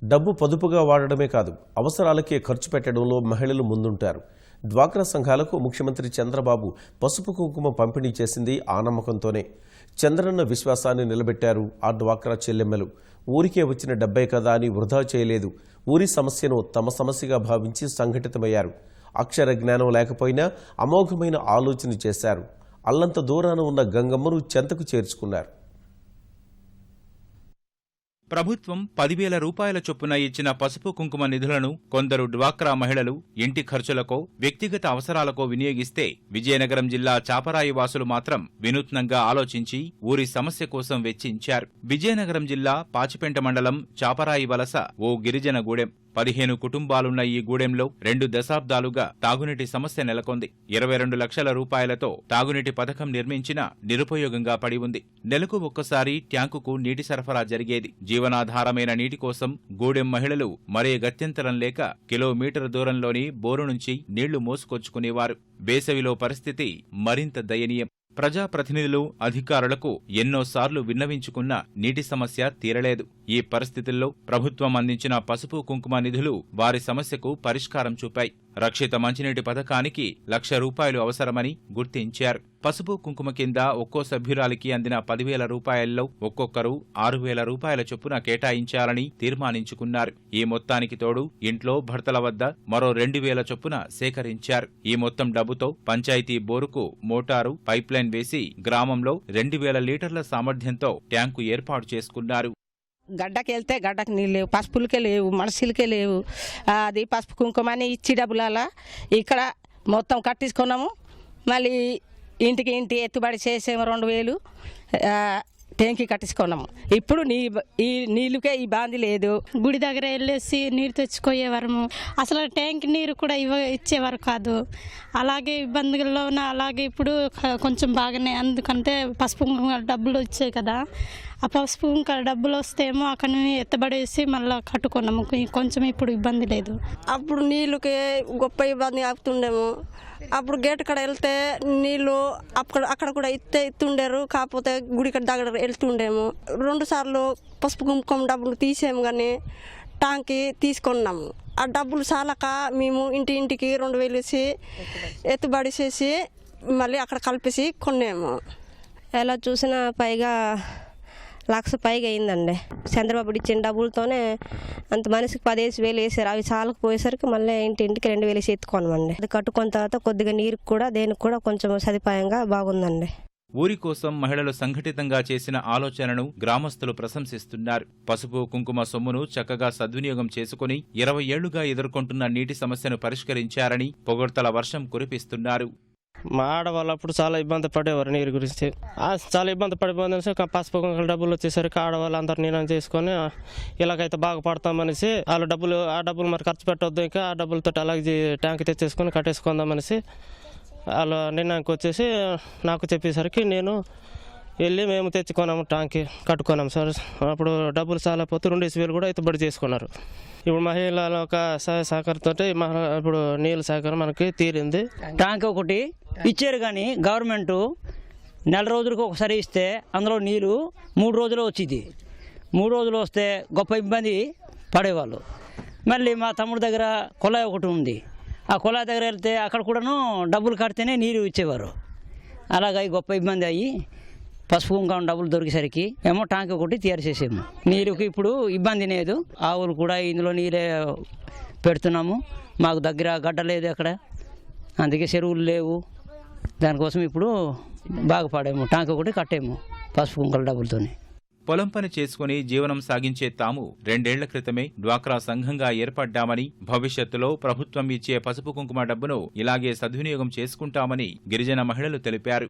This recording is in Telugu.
డబ్బు పొదుపుగా వాడడమే కాదు, అవసరాలకే ఖర్చు పెట్టడంలో మహిళలు ముందుంటారు. డ్వాక్రా సంఘాలకు ముఖ్యమంత్రి చంద్రబాబు పసుపు కుంకుమ పంపిణీ చేసింది ఆ నమ్మకంతోనే. చంద్రన్న విశ్వాసాన్ని నిలబెట్టారు ఆ డ్వాక్రా చెల్లెమ్మలు. ఊరికే వచ్చిన డబ్బే కదా అని వృధా చేయలేదు. ఊరి సమస్యను తమ సమస్యగా భావించి సంఘటితమయ్యారు. అక్షర జ్ఞానం లేకపోయినా అమోఘమైన ఆలోచన చేశారు. అల్లంత దూరాన ఉన్న గంగమ్మను చెంతకు చేర్చుకున్నారు. ప్రభుత్వం 10,000 రూపాయల చొప్పున ఇచ్చిన పసుపు కుంకుమ నిధులను కొందరు డ్వాక్రా మహిళలు ఇంటి ఖర్చులకో వ్యక్తిగత అవసరాలకో వినియోగిస్తే, విజయనగరం జిల్లా చాపరాయి వాసులు మాత్రం వినూత్నంగా ఆలోచించి ఊరి సమస్య కోసం వెచ్చించారు. విజయనగరం జిల్లా పాచిపెంట మండలం చాపరాయి వలస ఓ గిరిజన గూడెం. 15 కుటుంబాలున్న ఈ గూడెంలో 2 దశాబ్దాలుగా తాగునీటి సమస్య నెలకొంది. 22 లక్షల రూపాయలతో తాగునీటి పథకం నిర్మించినా నిరుపయోగంగా పడి ఉంది. నెలకు ఒక్కసారి ట్యాంకుకు నీటి సరఫరా జరిగేది. జీవనాధారమైన నీటి కోసం గూడెం మహిళలు మరే గత్యంతరం లేక కిలోమీటర్ దూరంలోని బోరు నుంచి నీళ్లు మోసుకొచ్చుకునేవారు. వేసవిలో పరిస్థితి మరింత దయనీయం. ప్రజాప్రతినిధులు, అధికారులకు ఎన్నోసార్లు విన్నవించుకున్నా నీటి సమస్య తీరలేదు. ఈ పరిస్థితుల్లో ప్రభుత్వం అందించిన పసుపు కుంకుమ నిధులు వారి సమస్యకు పరిష్కారం చూపాయి. రక్షిత మంచినీటి పథకానికి 1,00,000 రూపాయలు అవసరమని గుర్తించారు. పసుపు కుంకుమ కింద ఒక్కో సభ్యురాలికి అందిన 10,000 రూపాయల్లో ఒక్కొక్కరు 6,000 రూపాయల చొప్పున కేటాయించాలని తీర్మానించుకున్నారు. ఈ మొత్తానికి తోడు ఇంట్లో భర్తల వద్ద మరో 2,000 చొప్పున సేకరించారు. ఈ మొత్తం డబ్బుతో పంచాయతీ బోరుకు మోటారు, పైప్లైన్ వేసి గ్రామంలో 2,000 లీటర్ల సామర్థ్యంతో ట్యాంకు ఏర్పాటు చేసుకున్నారు. గడ్డకి వెళ్తే గడ్డకు నీళ్ళు లేవు, పసుపులకే లేవు, మనుషులకే లేవు. అది పసుపు కుంకుమని ఇచ్చి డబ్బుల ఇక్కడ మొత్తం కట్టించుకున్నాము. మళ్ళీ ఇంటికి ఎత్తుబడి చేసేమో 2,000 ట్యాంకి కట్టించుకున్నాము. ఇప్పుడు ఈ నీళ్ళకే ఈ బాంది లేదు. గుడి దగ్గర వెళ్ళేసి నీరు తెచ్చుకోయేవారము. అసలు ట్యాంక్ నీరు కూడా ఇచ్చేవారు కాదు. అలాగే ఇబ్బందుల్లో ఉన్న అలాగే ఇప్పుడు కొంచెం బాగానే, ఎందుకంటే పసుపు డబ్బులు వచ్చాయి కదా. ఆ పసుపు ఇంకా డబ్బులు వస్తేమో అక్కడ ఎత్తబడేసి మళ్ళీ కట్టుకున్నాము. కొంచెం ఇప్పుడు ఇబ్బంది లేదు. అప్పుడు నీళ్ళకి గొప్ప ఇబ్బంది అవుతుండేమో. అప్పుడు గేట్ కాడ వెళ్తే నీళ్ళు అక్కడ కూడా ఇస్తుండేరు. కాకపోతే గుడి దగ్గర వెళ్తుండేమో. 2 సార్లు పసుపు కుంకుమ డబ్బులు తీసాము, కానీ ట్యాంకి తీసుకున్నాము. ఆ డబ్బులు చాలక మేము ఇంటికి 2,000 వేసి ఎత్తుబడి చేసి మళ్ళీ అక్కడ కలిపేసి కొన్నాము. ఎలా చూసినా పైగా 1,00,000 పైగా అయిందండి. చంద్రబాబు ఇచ్చిన డబ్బులతోనే అంత మనిషికి 15,000 వేసారు. అవి చాలకపోయేసరికి మళ్ళీ ఇంటికి 2,000 వేసి ఎత్తుకోనమండి. అది కట్టుకున్న తర్వాత కొద్దిగా నీరుకి కూడా దేనికి కూడా కొంచెం సదుపాయంగా బాగుందండి. ఊరి కోసం మహిళలు సంఘటితంగా చేసిన ఆలోచనను గ్రామస్తులు ప్రశంసిస్తున్నారు. పసుపు కుంకుమ సొమ్మును చక్కగా సద్వినియోగం చేసుకుని 20 ఏళ్లుగా ఎదుర్కొంటున్న నీటి సమస్యను పరిష్కరించారని పొగడ్తల వర్షం కురిపిస్తున్నారు. మా ఆడవాళ్ళు అప్పుడు చాలా ఇబ్బంది పడేవారు నీరు గురించి. చాలా ఇబ్బంది పడిపోయింది. పసుపు కుంకుమ డబ్బులు వచ్చేసరికి ఆడవాళ్ళు అందరు నిర్ణయం చేసుకొని ఇలాగైతే బాగుపడతామనేసి ఆ డబ్బులు మరి ఖర్చు పెట్టొద్దు, ఇంకా ఆ డబ్బులతో అలాగే ట్యాంక్ తెచ్చేసుకొని కట్టేసుకుందామనేసి వాళ్ళు నిర్ణయానికి వచ్చేసి నాకు చెప్పేసరికి నేను వెళ్ళి మేము తెచ్చుకున్నాము, ట్యాంక్ కట్టుకున్నాము సార్. అప్పుడు డబ్బులు చాలా పోతే 2,000 కూడా ఎత్తుబడి చేసుకున్నారు. ఇప్పుడు మహిళల ఒక సహకారంతో ఇప్పుడు నీళ్ళ సహకారం మనకి తీరింది. ట్యాంక్ ఒకటి ఇచ్చారు, కానీ గవర్నమెంట్ 4 రోజులకు ఒకసారి ఇస్తే అందులో నీళ్ళు 3 రోజులు వచ్చింది. 3 రోజులు వస్తే గొప్ప ఇబ్బంది పడేవాళ్ళు. మళ్ళీ మా తమ్ముడి దగ్గర కుళాయి ఒకటి ఉంది. ఆ కుళాయి దగ్గర వెళ్తే అక్కడ కూడాను డబ్బులు కడితేనే నీరు ఇచ్చేవారు. అలాగే గొప్ప ఇబ్బంది అయ్యి పసుపు కుంకుమ డబ్బులు దొరికేసరికి ఏమో ట్యాంక్ ఒకటి తయారు చేసాము. నీరుకి ఇప్పుడు ఇబ్బంది లేదు. ఆవులు కూడా ఇందులో నీరే పెడుతున్నాము. మాకు దగ్గర గడ్డ లేదు అక్కడ, అందుకే చెరువులు లేవు. దానికోసం ఇప్పుడు బాగుపడాము. ట్యాంక్ ఒకటి కట్టాము పసుపు కుంకుమ డబ్బులతోనే. పొలం పని చేసుకుని జీవనం సాగించే తాము 2 ఏళ్ల క్రితమే డ్వాక్రా సంఘంగా ఏర్పడ్డామని, భవిష్యత్తులో ప్రభుత్వం ఇచ్చే పసుపు కుంకుమ డబ్బును ఇలాగే సద్వినియోగం చేసుకుంటామని గిరిజన మహిళలు తెలిపారు.